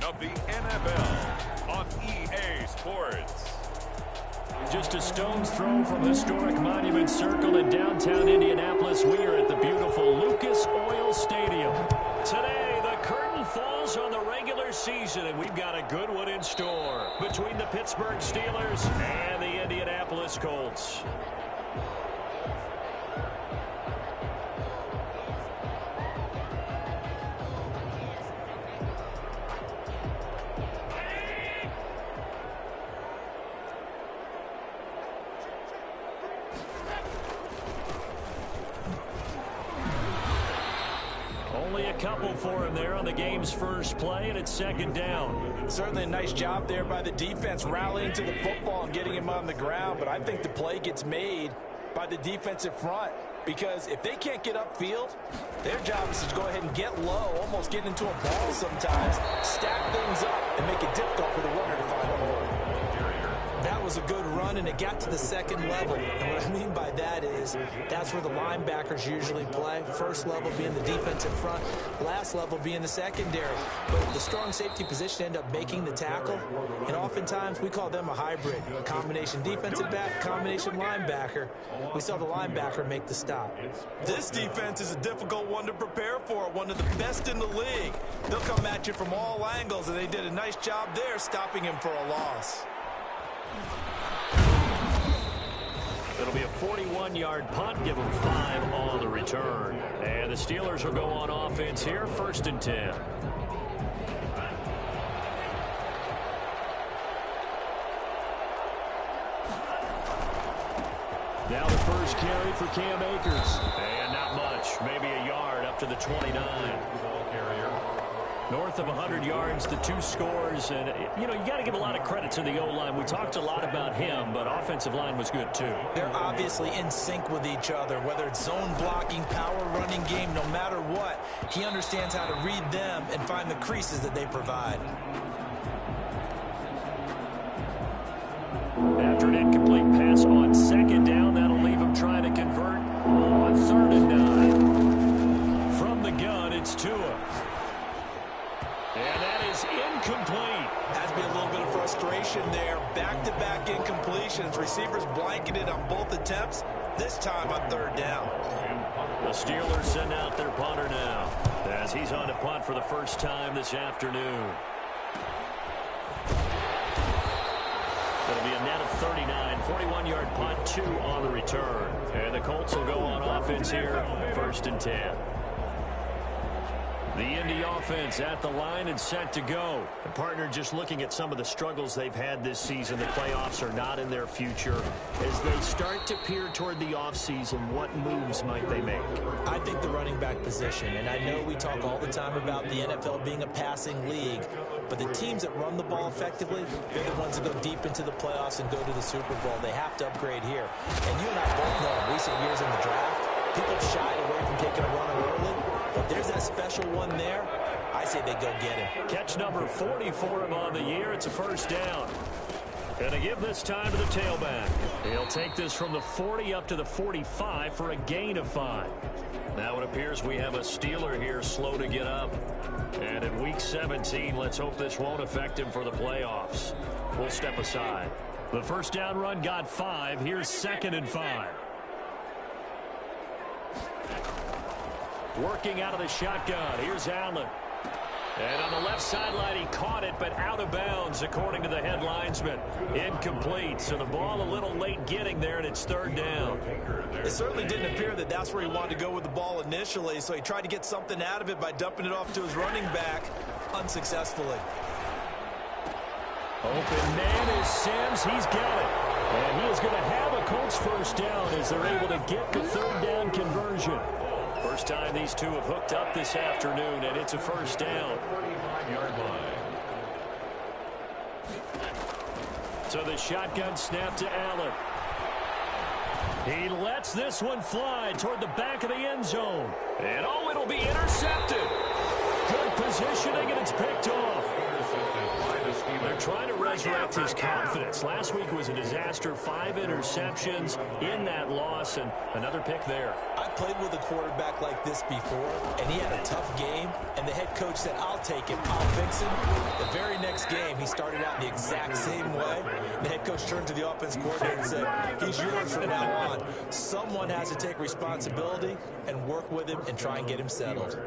of the NFL on EA Sports. Just a stone's throw from historic Monument Circle in downtown Indianapolis. We are at the beautiful Lucas Oil Stadium. Today, the curtain falls on the regular season, and we've got a good one in store between the Pittsburgh Steelers and the Indianapolis Colts. Only a couple for him there on the game's first play, and it's second down. Certainly a nice job there by the defense rallying to the football and getting him on the ground, but I think the play gets made by the defensive front because if they can't get upfield, their job is to go ahead and get low, almost get into a ball sometimes, stack things up, and make it difficult for the runner to find a hole. That was a good run, and it got to the second level. And what I mean by that is that's where the linebackers usually play. First level being the defensive front, last level being the secondary. But the strong safety position end up making the tackle, and oftentimes we call them a hybrid. A combination defensive back, combination linebacker. We saw the linebacker make the stop. This defense is a difficult one to prepare for, one of the best in the league. They'll come at you from all angles, and they did a nice job there stopping him for a loss. It'll be a 41-yard punt. Give them 5 on the return. And the Steelers will go on offense here, 1st and 10. Now the first carry for Cam Akers. And not much. Maybe a yard up to the 29. North of 100 yards, the 2 scores. And, you got to give a lot of credit to the O-line. We talked a lot about him, but offensive line was good, too. They're obviously in sync with each other, whether it's zone blocking, power running game, no matter what. He understands how to read them and find the creases that they provide. After an incomplete pass on 2nd down, that'll leave him trying to convert on 3rd and 9. From the gun, it's Tua. And that is incomplete. Has been a little bit of frustration there. Back-to-back incompletions. Receivers blanketed on both attempts, this time on 3rd down. The Steelers send out their punter now as he's on to punt for the first time this afternoon. It'll be a net of 39, 41-yard punt, 2 on the return. And the Colts will go on offense here, 1st and 10. The Indy offense at the line and set to go. The partner just looking at some of the struggles they've had this season. The playoffs are not in their future. As they start to peer toward the offseason, what moves might they make? I think the running back position, and I know we talk all the time about the NFL being a passing league, but the teams that run the ball effectively, they're the ones that go deep into the playoffs and go to the Super Bowl. They have to upgrade here. And you and I both know in recent years in the draft, people shied away from taking a runner early. But there's that special one there. I say they go get him. Catch number 40 for him on the year. It's a 1st down. Gonna give this time to the tailback. He'll take this from the 40 up to the 45 for a gain of 5. Now it appears we have a Steeler here slow to get up. And in Week 17, let's hope this won't affect him for the playoffs. We'll step aside. The 1st down run got 5. Here's 2nd and 5. Working out of the shotgun. Here's Allen. And on the left sideline, he caught it, but out of bounds, according to the head linesman. Incomplete. So the ball a little late getting there, and it's 3rd down. It certainly didn't appear that that's where he wanted to go with the ball initially, so he tried to get something out of it by dumping it off to his running back unsuccessfully. Open man is Sims. He's got it. And he is going to have a Colts 1st down as they're able to get the 3rd down conversion. First time these two have hooked up this afternoon, and it's a 1st down. So the shotgun snap to Allen. He lets this one fly toward the back of the end zone. And, oh, it'll be intercepted. Good positioning, and it's picked off. They're trying to resurrect his confidence. Last week was a disaster. 5 interceptions in that loss, and another pick there. I played with a quarterback like this before, and he had a tough game, and the head coach said, I'll take him, I'll fix him. The very next game, he started out the exact same way. The head coach turned to the offense coordinator and said, he's yours from now on. Someone has to take responsibility and work with him and try and get him settled.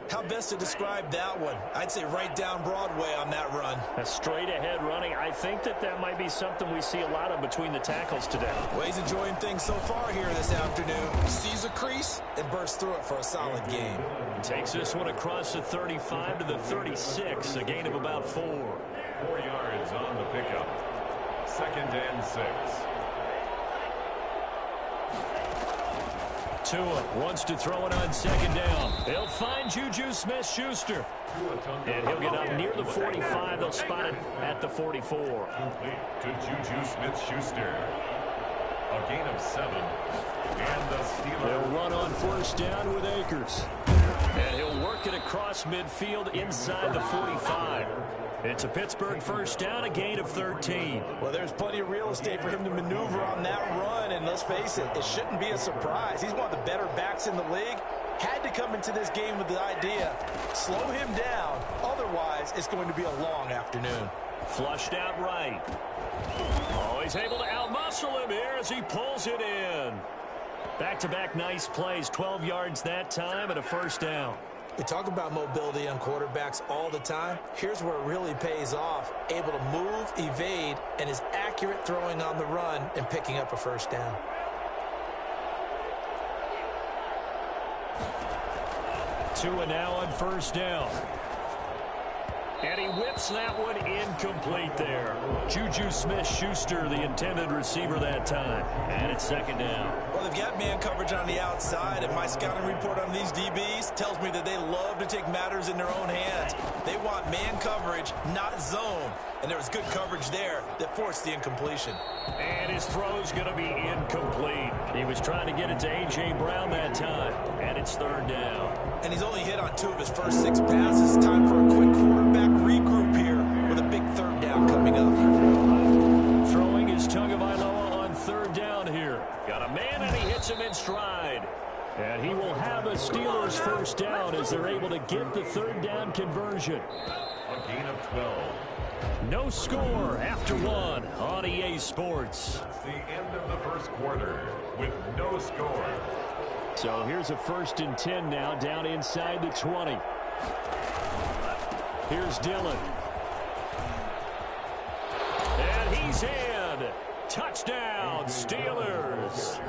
How best to describe that one? I'd say right down Broadway on that run. A straight-ahead running. I think that might be something we see a lot of between the tackles today. Well, he's enjoying things so far here this afternoon. Sees a crease and bursts through it for a solid game. Takes this one across the 35 to the 36, a gain of about 4. 4 yards on the pickup. 2nd and 6. Tua wants to throw it on 2nd down. They'll find Juju Smith-Schuster. And he'll get up near the 45. They'll spot it at the 44. To Juju Smith-Schuster. A gain of 7. And the Steelers. They'll run on 1st down with Akers. And he'll work it across midfield inside the 45. It's a Pittsburgh 1st down, a gain of 13. Well, there's plenty of real estate for him to maneuver on that run, and let's face it, it shouldn't be a surprise. He's one of the better backs in the league. Had to come into this game with the idea, slow him down, otherwise it's going to be a long afternoon. Flushed out right. Oh, he's able to outmuscle him here as he pulls it in. Back-to-back nice plays, 12 yards that time and a 1st down. We talk about mobility on quarterbacks all the time. Here's where it really pays off. Able to move, evade, and is accurate throwing on the run and picking up a 1st down. Tua now on 1st down. And he whips that one incomplete there. Juju Smith-Schuster, the intended receiver that time. And it's 2nd down. Well, they've got man coverage on the outside, and my scouting report on these DBs tells me that they love to take matters in their own hands. They want man coverage, not zone. And there was good coverage there that forced the incompletion. And his throw's going to be incomplete. He was trying to get it to A.J. Brown that time. And it's 3rd down. And he's only hit on 2 of his first 6 passes. Time for a quick quarterback regroup here with a big 3rd down coming up. Throwing is Tagovailoa on 3rd down here. Got a man and he hits him in stride. And he will have a Steelers 1st down as they're able to get the 3rd down conversion. A gain of 12. No score after 1 on EA Sports. It's the end of the 1st quarter with no score. So here's a 1st and 10 now down inside the 20. Here's Dillon. And he's in. Touchdown, Steelers.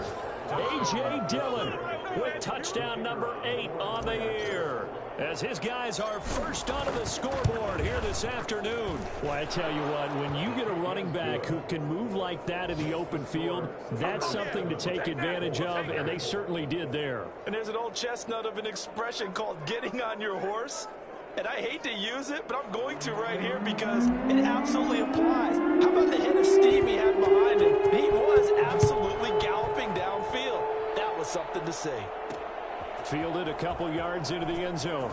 A.J. Dillon with touchdown number 8 on the year. As his guys are first onto the scoreboard here this afternoon. Well, I tell you what, when you get a running back who can move like that in the open field, that's something to take advantage of, and they certainly did there. And there's an old chestnut of an expression called getting on your horse. And I hate to use it, but I'm going to right here because it absolutely applies. How about the head of steam he had behind him? He was absolutely galloping downfield. That was something to see. Fielded a couple yards into the end zone.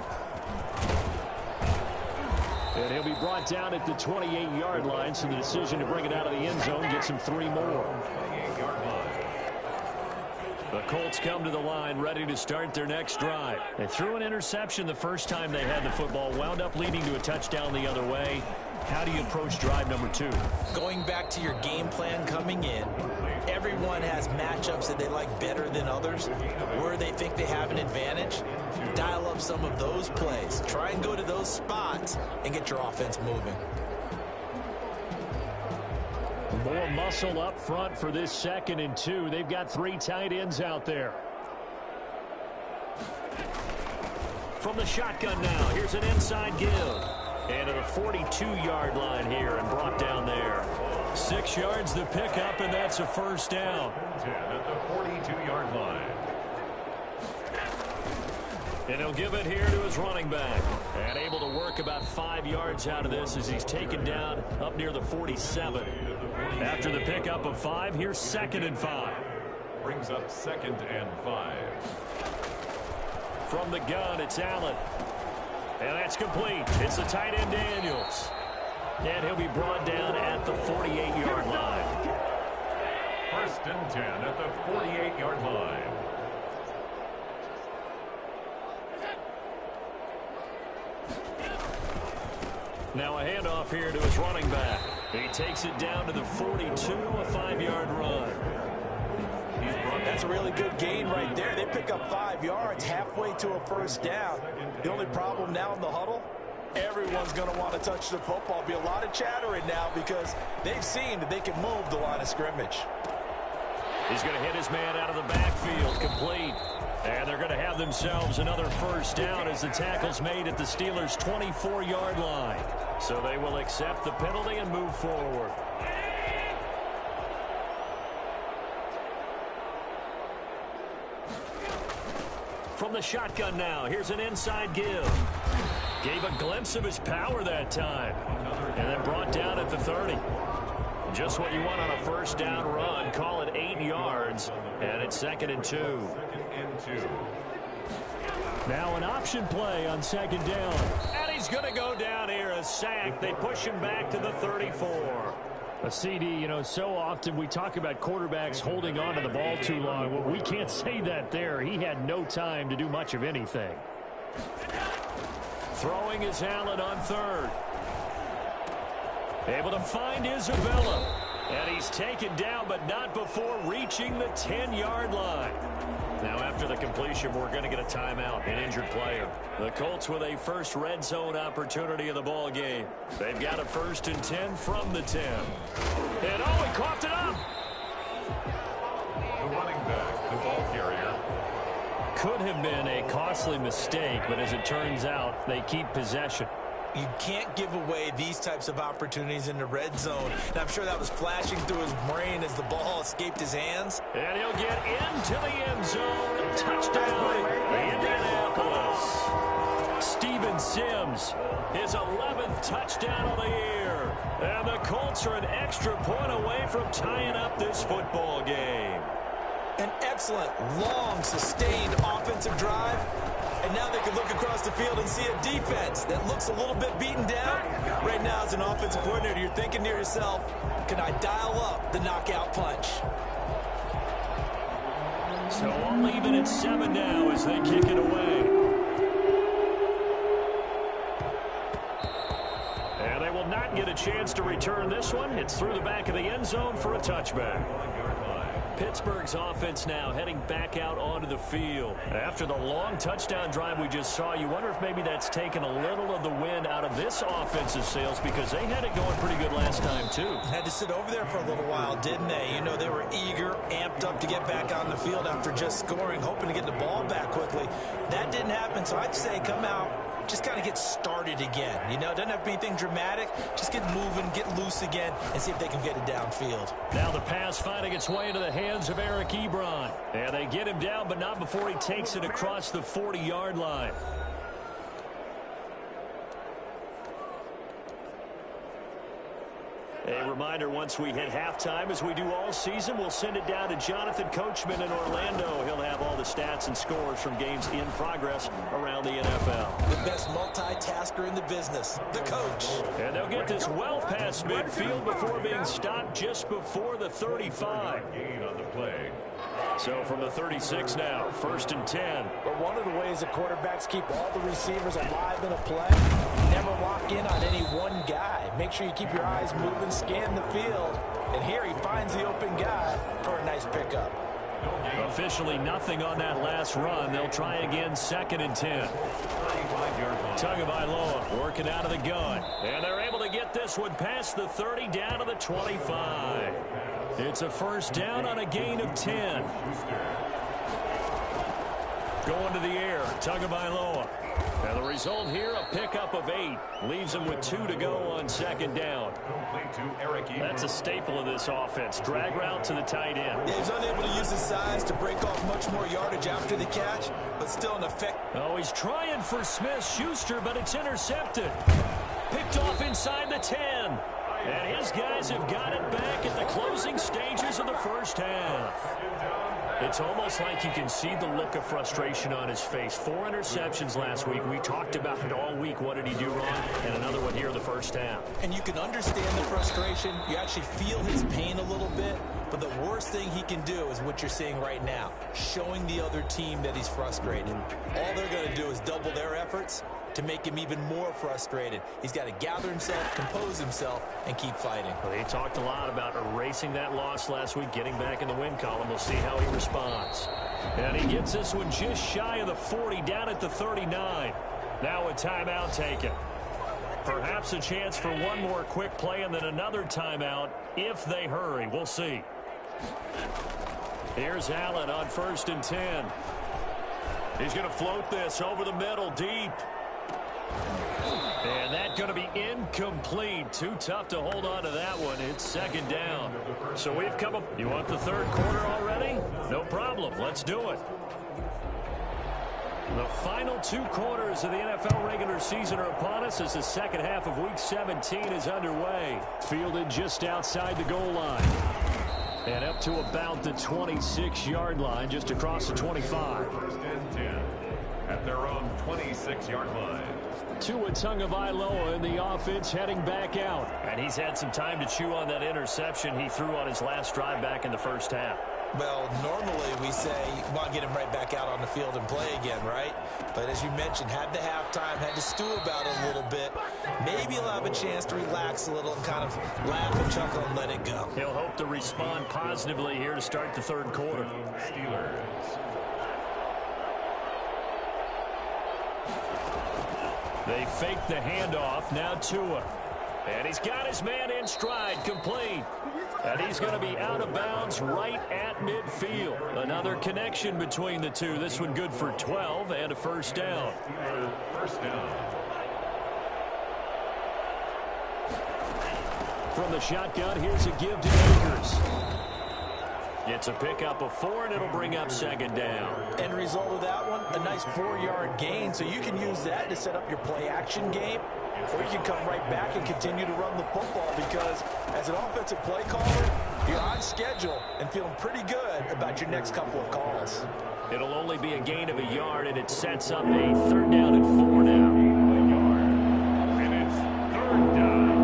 And he'll be brought down at the 28-yard line, so the decision to bring it out of the end zone gets him 3 more. The Colts come to the line ready to start their next drive. They threw an interception the first time they had the football, wound up leading to a touchdown the other way. How do you approach drive number 2? Going back to your game plan coming in, everyone has matchups that they like better than others. Where they think they have an advantage, dial up some of those plays. Try and go to those spots and get your offense moving. More muscle up front for this 2nd and 2. They've got 3 tight ends out there. From the shotgun now, here's an inside give. And to the 42-yard line here and brought down there. 6 yards the pickup, and that's a 1st down. 10 at the 42-yard line. And he'll give it here to his running back. And able to work about 5 yards out of this as he's taken down up near the 47. After the pickup of 5, here's 2nd and 5. Brings up 2nd and 5. From the gun, it's Allen. And that's complete. It's the tight end Daniels. And he'll be brought down at the 48-yard line. 1st and 10 at the 48-yard line. Now a handoff here to his running back. He takes it down to the 42, a 5-yard run. That's a really good gain right there. They pick up 5 yards halfway to a first down. The only problem now in the huddle, everyone's going to want to touch the football. Be a lot of chattering now because they've seen that they can move the line of scrimmage. He's going to hit his man out of the backfield, complete. And they're going to have themselves another first down as the tackle's made at the Steelers' 24-yard line. So they will accept the penalty and move forward. From the shotgun now, here's an inside give. Gave a glimpse of his power that time. And then brought down at the 30. Just what you want on a first down run. Call it 8 yards. And it's 2nd and 2. Now an option play on 2nd down. And he's going to go down here, a sack. They push him back to the 34. A CD, you know, so often we talk about quarterbacks holding on to the ball too long. Well, we can't say that there. He had no time to do much of anything. Throwing is Allen on 3rd. Able to find Isabella. And he's taken down, but not before reaching the 10-yard line. Now, after the completion, we're going to get a timeout, an injured player. The Colts with a first red zone opportunity in the ball game. They've got a 1st and 10 from the 10. And oh, he coughed it up. The running back, the ball carrier. Could have been a costly mistake, but as it turns out, they keep possession. You can't give away these types of opportunities in the red zone. And I'm sure that was flashing through his brain as the ball escaped his hands. And he'll get into the end zone. Touchdown, Indianapolis. Steven Sims, his 11th touchdown of the year. And the Colts are an extra point away from tying up this football game. An excellent, long, sustained offensive drive. And now they can look across the field and see a defense that looks a little bit beaten down. Right now, as an offensive coordinator, you're thinking to yourself, can I dial up the knockout punch? So I'll leave it at 7 now as they kick it away. And they will not get a chance to return this one. It's through the back of the end zone for a touchback. Pittsburgh's offense now heading back out onto the field. After the long touchdown drive we just saw, you wonder if maybe that's taken a little of the wind out of this offensive sails because they had it going pretty good last time, too. Had to sit over there for a little while, didn't they? You know, they were eager, amped up to get back on the field after just scoring, hoping to get the ball back quickly. That didn't happen, so I'd say come out, just kind of get started again. You know, it doesn't have to be anything dramatic. Just get moving, get loose again, and see if they can get it downfield. Now the pass finding its way into the hands of Eric Ebron. And they get him down, but not before he takes it across the 40-yard line. A reminder, once we hit halftime, as we do all season, we'll send it down to Jonathan Coachman in Orlando. He'll have all the stats and scores from games in progress around the NFL. The best multitasker in the business, the coach. And they'll get this well past midfield before being stopped just before the 35. Gain on the play. So from the 36 now, 1st and 10. But one of the ways that quarterbacks keep all the receivers alive in a play, never lock in on any one guy. Make sure you keep your eyes moving, scan the field. And here he finds the open guy for a nice pickup. Officially nothing on that last run. They'll try again, 2nd and 10. Tagovailoa working out of the gun. And they're able to get this one past the 30 down to the 25. It's a first down on a gain of 10. Going to the air, Tagovailoa. And the result here, a pickup of 8. Leaves him with 2 to go on 2nd down. That's a staple of this offense. Drag route to the tight end. Yeah, he's unable to use his size to break off much more yardage after the catch, but still an effect. Oh, he's trying for Smith-Schuster, but it's intercepted. Picked off inside the 10. And his guys have got it back at the closing stages of the first half. It's almost like you can see the look of frustration on his face. 4 interceptions last week. We talked about it all week. What did he do wrong? And another one here in the first half. And you can understand the frustration. You actually feel his pain a little bit. But the worst thing he can do is what you're seeing right now, showing the other team that he's frustrated. All they're going to do is double their efforts to make him even more frustrated. He's got to gather himself, compose himself, and keep fighting. Well, he talked a lot about erasing that loss last week, getting back in the win column. We'll see how he responds. And he gets this one just shy of the 40, down at the 39. Now a timeout taken. Perhaps a chance for one more quick play and then another timeout if they hurry. We'll see. Here's Allen on 1st and 10. He's going to float this over the middle, deep. And that's going to be incomplete. Too tough to hold on to that one. It's 2nd down. So we've come up. You want the 3rd quarter already? No problem. Let's do it. The final 2 quarters of the NFL regular season are upon us as the second half of Week 17 is underway. Fielded just outside the goal line. And up to about the 26-yard line, just across the 25. 1st and 10 at their own 26-yard line. Tua Tagovailoa in the offense heading back out. And he's had some time to chew on that interception he threw on his last drive back in the first half. Well, normally we say, well, get him right back out on the field and play again, right? But as you mentioned, had the halftime, had to stew about it a little bit. Maybe he'll have a chance to relax a little and kind of laugh and chuckle and let it go. He'll hope to respond positively here to start the 3rd quarter. Steelers. They fake the handoff. Now Tua. And he's got his man in stride, complete. And he's going to be out of bounds right at midfield. Another connection between the two. This one good for 12 and a 1st down. 1st down. From the shotgun, here's a give to Akers. It's a pickup of 4, and it'll bring up 2nd down. End result of that one, a nice 4-yard gain. So you can use that to set up your play-action game. Or you can come right back and continue to run the football because as an offensive play caller, you're on schedule and feeling pretty good about your next couple of calls. It'll only be a gain of a yard, and it sets up a 3rd down and 4 now. And it's 3rd down.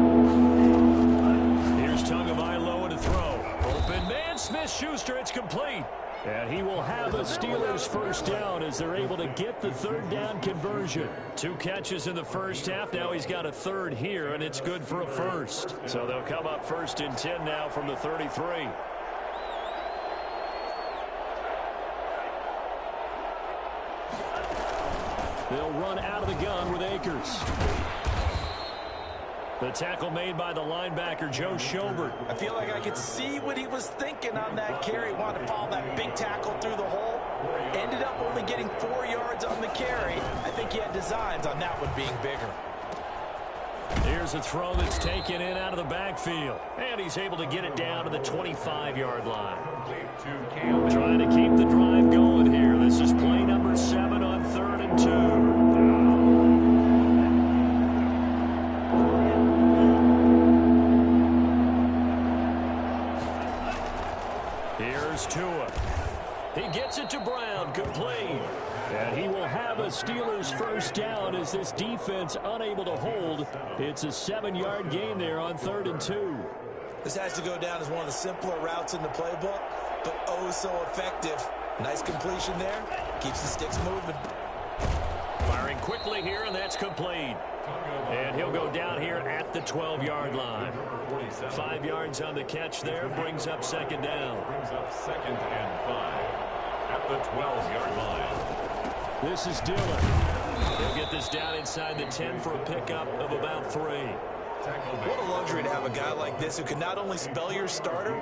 Here's Tagovailoa to throw. Open man, Smith-Schuster, it's complete. And he will have a Steelers 1st down as they're able to get the 3rd down conversion. 2 catches in the first half. Now he's got a 3rd here, and it's good for a 1st. So they'll come up 1st and 10 now from the 33. They'll run out of the gun with Akers. The tackle made by the linebacker, Joe Schobert. I feel like I could see what he was thinking on that carry. Wanted to follow that big tackle through the hole. Ended up only getting 4 yards on the carry. I think he had designs on that one being bigger. Here's a throw that's taken in out of the backfield. And he's able to get it down to the 25-yard line. Trying to keep the drive going here. This is play number 7 on 3rd and 2. Here's Tua. He gets it to Brown, complete. And he will have a Steelers 1st down as this defense unable to hold. It's a 7-yard gain there on 3rd and 2. This has to go down as one of the simpler routes in the playbook, but oh so effective. Nice completion there. Keeps the sticks moving. Firing quickly here, and that's complete. And he'll go down here at the 12-yard line. 5 yards on the catch there, brings up 2nd down. Brings up 2nd and 5 at the 12-yard line. This is Dillon. He'll get this down inside the 10 for a pickup of about 3. What a luxury to have a guy like this who can not only spell your starter,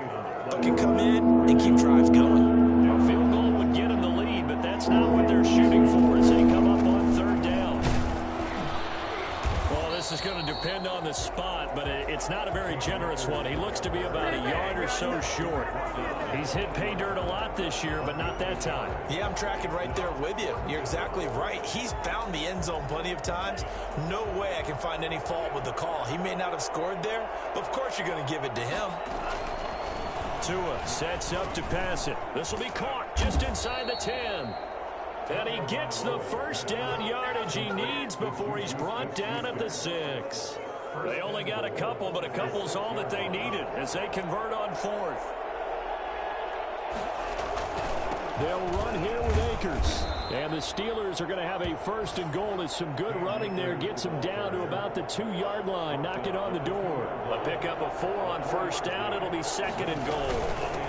but can come in and keep drives going. A field goal would get him the lead, but that's not what they're shooting for as they come up on 3rd down. Well, this is going to depend on the spot, but it's not a very generous one. He looks to be about a yard or so short. He's hit pay dirt a lot this year, but not that time. Yeah, I'm tracking right there with you. You're exactly right. He's found the end zone plenty of times. No way I can find any fault with the call. He may not have scored there, but of course you're going to give it to him. Tua sets up to pass it. This will be caught just inside the 10. And he gets the 1st down yardage he needs before he's brought down at the 6. They only got a couple, but a couple's all that they needed as they convert on 4th. They'll run here with Akers. And the Steelers are going to have a first and goal as some good running there gets them down to about the 2-yard line, knocking on the door. A pick up a 4 on first down. It'll be second and goal.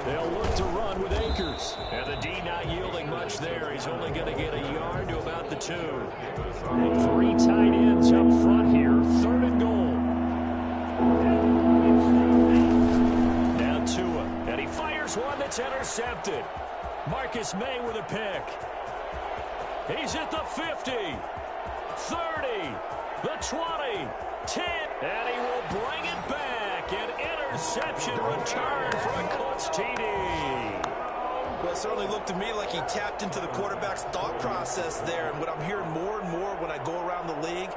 They'll look to run with Akers. And the D not yielding much there. He's only going to get a yard to about the 2. 3 tight ends up front here. Third and goal. Now Tua. And he fires one that's intercepted. Marcus May with a pick. He's at the 50, 30, the 20, 10, and he will bring it back. An interception return for a Colts TD. Well, it certainly looked to me like he tapped into the quarterback's thought process there. And what I'm hearing more and more when I go around the league,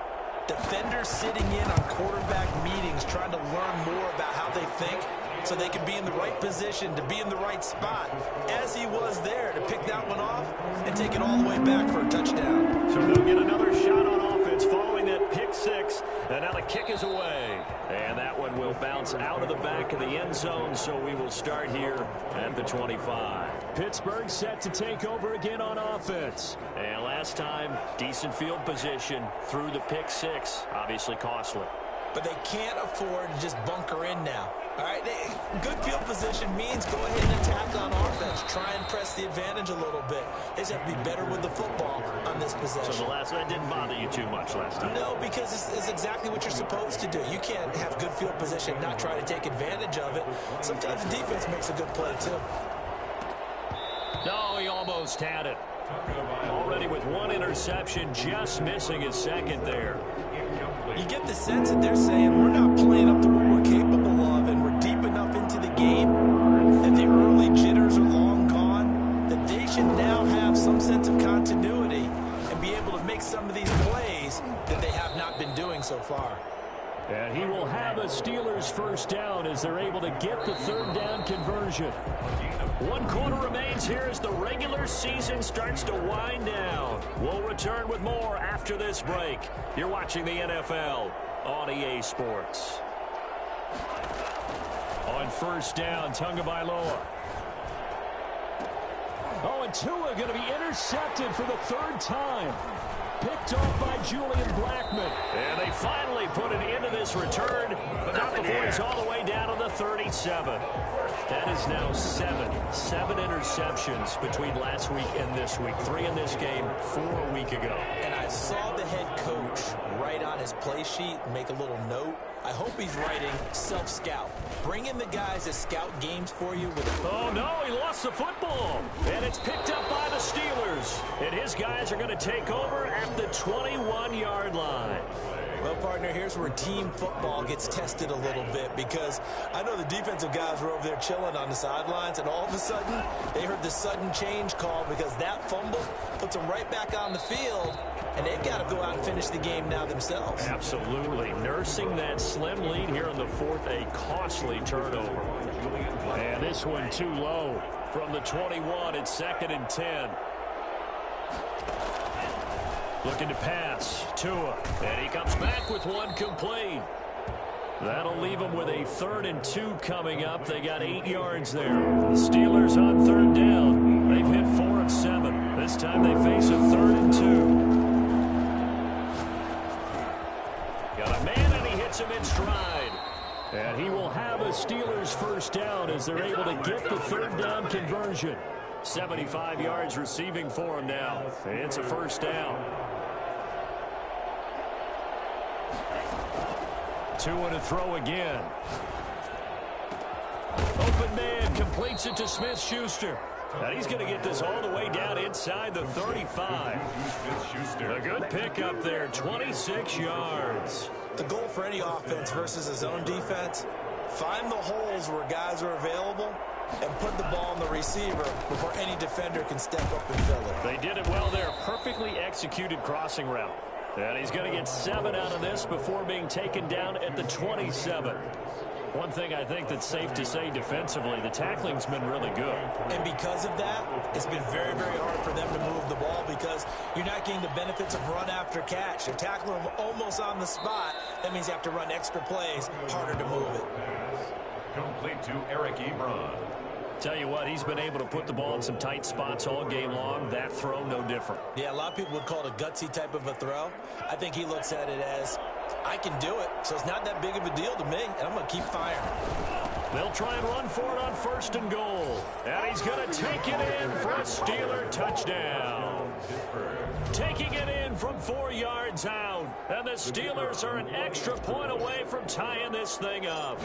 defenders sitting in on quarterback meetings trying to learn more about how they think so they can be in the right position to be in the right spot, as he was there to pick that one off and take it all the way back for a touchdown. So they'll get another shot on offense following that pick 6, and now the kick is away. And that one will bounce out of the back of the end zone, so we will start here at the 25. Pittsburgh set to take over again on offense. And last time, decent field position through the pick 6, obviously costly. But they can't afford to just bunker in now. All right, good field position means go ahead and attack on offense. Try and press the advantage a little bit. They just have to be better with the football on this possession. So the last one didn't bother you too much last time? No, because it's exactly what you're supposed to do. You can't have good field position and not try to take advantage of it. Sometimes the defense makes a good play, too. No, he almost had it. Already with 1 interception, just missing his second there. You get the sense that they're saying we're not playing up to what we're capable of, and we're deep enough into the game that the early jitters are long gone, that they should now have some sense of continuity and be able to make some of these plays that they have not been doing so far. And he will have a Steelers first down as they're able to get the third down conversion. 1 quarter remains here as the regular season starts to wind down. We'll return with more after this break. You're watching the NFL on EA Sports. On first down, Tagovailoa. Oh, and Tua going to be intercepted for the 3rd time. Picked off by Julian Blackmon. And they finally put an end to this return, but not before he's all the way down to the 37. That is now 7 interceptions between last week and this week. 3 in this game, 4 a week ago. And I saw the head coach write on his play sheet and make a little note. I hope he's writing self-scout. Bring in the guys that scout games for you. Oh, no, he lost the football. And it's picked up by the Steelers. And his guys are going to take over at the 21-yard line. Well, partner, here's where team football gets tested a little bit, because I know the defensive guys were over there chilling on the sidelines, and all of a sudden they heard the sudden change call because that fumble puts them right back on the field, and they've got to go out and finish the game now themselves. Absolutely. Nursing that slim lead here in the 4th, a costly turnover. And this one too low from the 21. It's 2nd and 10. Looking to pass, Tua, and he comes back with 1 complete. That'll leave them with a 3rd and 2 coming up. They got 8 yards there. The Steelers on 3rd down. They've hit 4 of 7. This time they face a 3rd and 2. Got a man, and he hits him in stride. And he will have a Steelers first down as they're able to get the 3rd down conversion. 75 yards receiving for him now. It's a first down. Tua to throw again. Open man completes it to Smith-Schuster. And he's going to get this all the way down inside the 35. A good pickup there, 26 yards. The goal for any offense versus a zone defense, find the holes where guys are available and put the ball on the receiver before any defender can step up and fill it. They did it well there. Perfectly executed crossing route. And he's going to get 7 out of this before being taken down at the 27. One thing I think that's safe to say defensively, the tackling's been really good. And because of that, it's been very, very hard for them to move the ball because you're not getting the benefits of run after catch. You're tackling them almost on the spot. That means you have to run extra plays, harder to move it. Complete to Eric Ebron. Tell you what, he's been able to put the ball in some tight spots all game long. That throw, no different. Yeah, a lot of people would call it a gutsy type of a throw. I think he looks at it as, I can do it, so it's not that big of a deal to me, and I'm going to keep firing. They'll try and run for it on 1st and goal. And he's going to take it in for a Steeler touchdown. Taking it in from 4 yards out. And the Steelers are an extra point away from tying this thing up.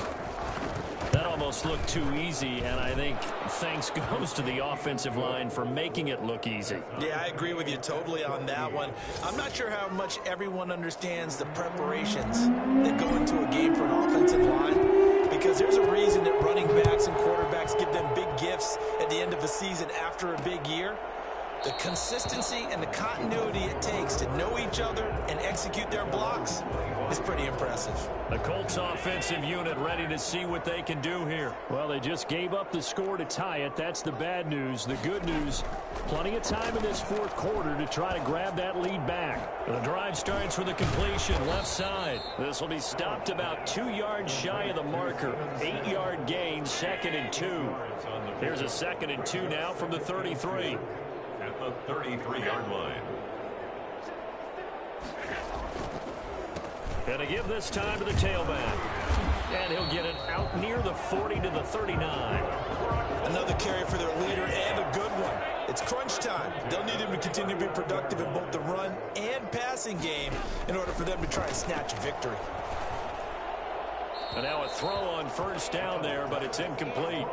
That almost looked too easy, and I think thanks goes to the offensive line for making it look easy. Yeah, I agree with you totally on that one. I'm not sure how much everyone understands the preparations that go into a game for an offensive line, because there's a reason that running backs and quarterbacks give them big gifts at the end of the season after a big year. The consistency and the continuity it takes to know each other and execute their blocks is pretty impressive. The Colts offensive unit ready to see what they can do here. Well, they just gave up the score to tie it. That's the bad news. The good news, plenty of time in this 4th quarter to try to grab that lead back. The drive starts with a completion left side. This will be stopped about 2 yards shy of the marker. 8-yard gain, 2nd and 2. Here's a 2nd and 2 now from the 33. At the 33-yard line. Going to give this time to the tailback. And he'll get it out near the 40 to the 39. Another carry for their leader and a good one. It's crunch time. They'll need him to continue to be productive in both the run and passing game in order for them to try and snatch a victory. And now a throw on 1st down there, but it's incomplete.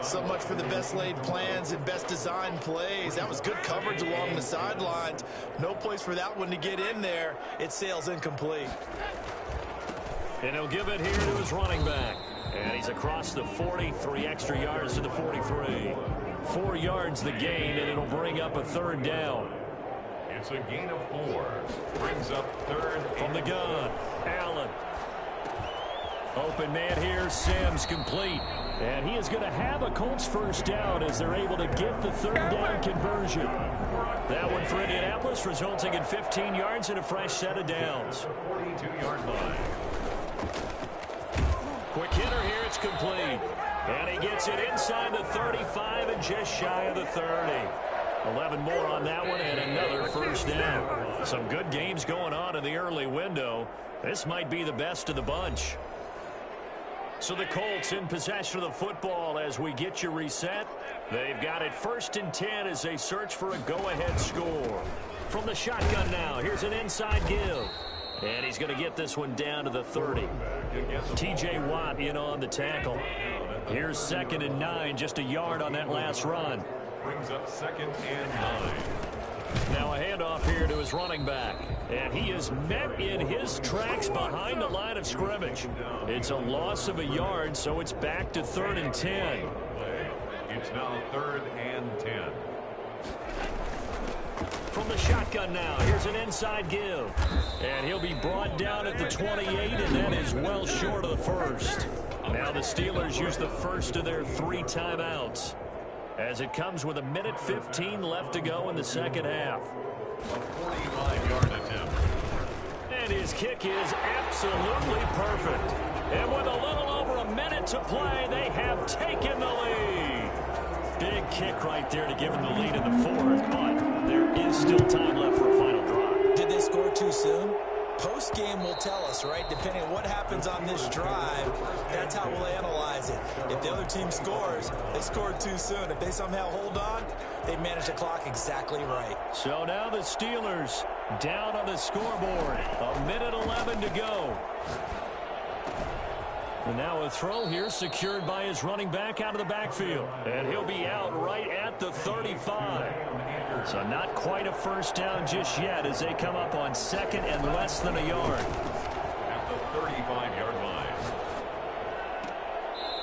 So much for the best laid plans and best designed plays. That was good coverage along the sidelines. No place for that one to get in there. It sails incomplete. And he'll give it here to his running back. And he's across the 40, 3 extra yards to the 43. 4 yards the gain, and it'll bring up a 3rd down. It's a gain of 4. Brings up 3rd from the gun. Allen. Open man here, Sims complete. And he is going to have a Colts 1st down as they're able to get the 3rd down conversion. That one for Indianapolis, resulting in 15 yards and a fresh set of downs. 42-yard line. Quick hitter here, it's complete. And he gets it inside the 35 and just shy of the 30. 11 more on that one and another 1st down. Some good games going on in the early window. This might be the best of the bunch. So the Colts in possession of the football as we get you reset. They've got it 1st and 10 as they search for a go-ahead score. From the shotgun now, here's an inside give. And he's going to get this one down to the 30. T.J. Watt in on the tackle. Here's 2nd and 9, just a yard on that last run. Brings up 2nd and 9. Now a handoff here to his running back. And he is met in his tracks behind the line of scrimmage. It's a loss of a yard, so it's back to 3rd and 10. It's now 3rd and 10. From the shotgun now, here's an inside give. And he'll be brought down at the 28, and that is well short of the 1st. Now the Steelers use the 1st of their 3 timeouts, as it comes with 1:15 left to go in the 2nd half. A 45-yard attempt. And his kick is absolutely perfect. And with a little over a minute to play, they have taken the lead. Big kick right there to give them the lead in the 4th, but there is still time left for a final drive. Did they score too soon? Post-game will tell us, right? Depending on what happens on this drive, that's how we'll analyze it. If the other team scores, they scored too soon. If they somehow hold on, they manage the clock exactly right. So now the Steelers down on the scoreboard. 1:11 to go. And now a throw here secured by his running back out of the backfield. And he'll be out right at the 35. So not quite a 1st down just yet as they come up on 2nd and less than a yard. At the 35-yard line.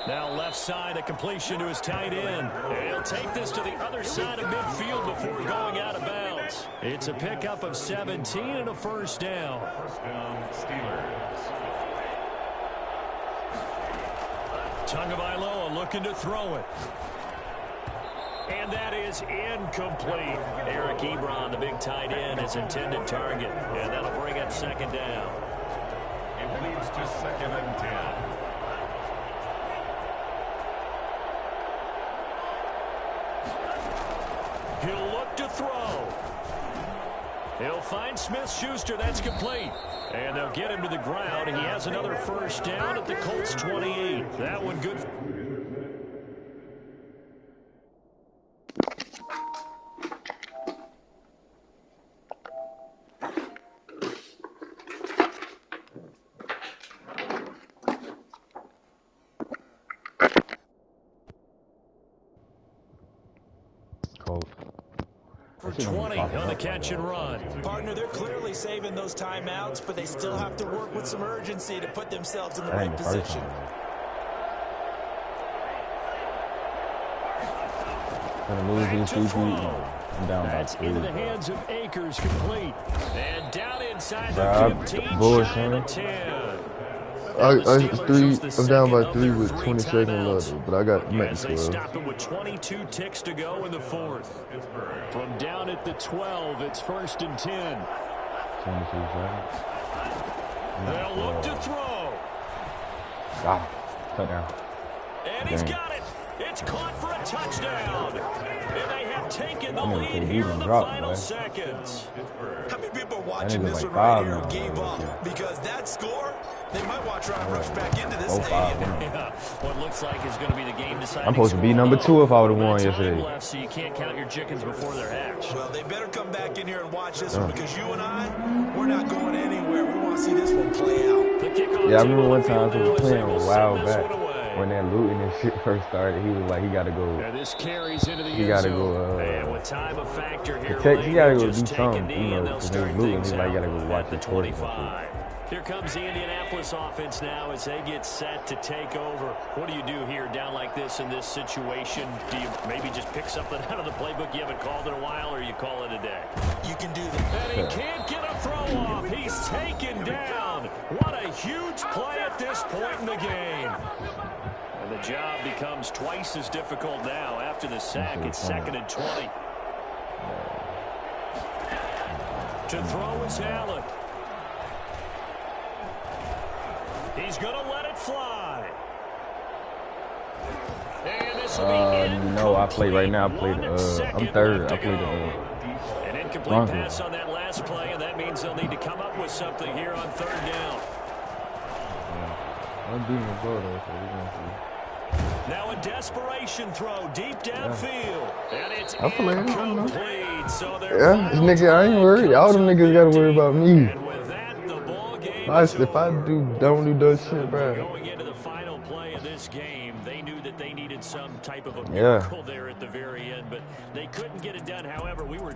Now left side, a completion to his tight end. And he'll take this to the other side of midfield before going out of bounds. It's a pickup of 17 and a 1st down. 1st down, Steelers. Tagovailoa looking to throw it. And that is incomplete. Eric Ebron, the big tight end, his intended target. And that'll bring up 2nd down. It leads to 2nd and 10. look to throw. He'll find Smith-Schuster. That's complete. And they'll get him to the ground. He has another first down at the Colts 28. That one good. For 20 on the catch and run. Partner, they're clearly saving those timeouts, but they still have to work with some urgency to put themselves in the right position. That's into the hands of Akers, complete. And down inside the 15, shy of the 10. I'm down by 3 with 20 seconds left, but I got as they stop it with 22 ticks to go in the fourth. From down at the 12, it's 1st and 10. 22 seconds. They'll look to throw. Touchdown. And he's got it. It's caught for a touchdown. And they have taken the lead here in the final seconds. How many people watching this one right here gave up? Because that score, they might watch Ryan rush back into this stadium. Yeah, what looks like is going to be the game deciding. I'm supposed to be number 2 if I would have won yesterday. Left, so you can't count your chickens before they're hatched. Well, they better come back in here and watch this one, because you and I, we're not going anywhere. We want to see this one play out. Yeah, I remember one time we were playing a while back when that looting and shit first started. He was like, he got to go. This carries into the he got to go. And with time of factor here, he got to go do something, you know, because they was looting. He's like, got to go watch the 25. Here comes the Indianapolis offense now as they get set to take over. What do you do here down like this in this situation? Do you maybe just pick something out of the playbook you haven't called in a while, or you call it a day? You can do that. And he can't get a throw off. He's taken down. What a huge play at this point in the game. And the job becomes twice as difficult now after the sack. It's 2nd and 20. To throw is Allen. He's going to let it fly. And this will be no, I played right now. I played, I'm 3rd. I played an incomplete pass on that last play, and that means they'll need to come up with something here on 3rd down. I'm beating the ball, though, so we're going to see. Now a desperation throw deep downfield. And it's incomplete. So this nigga, I ain't worried. All them niggas got to worry about me. If I don't do that shit, bro. Going into the final play of this game, they knew that they needed some type of a miracle there at the very end, but they couldn't get it done. However, we were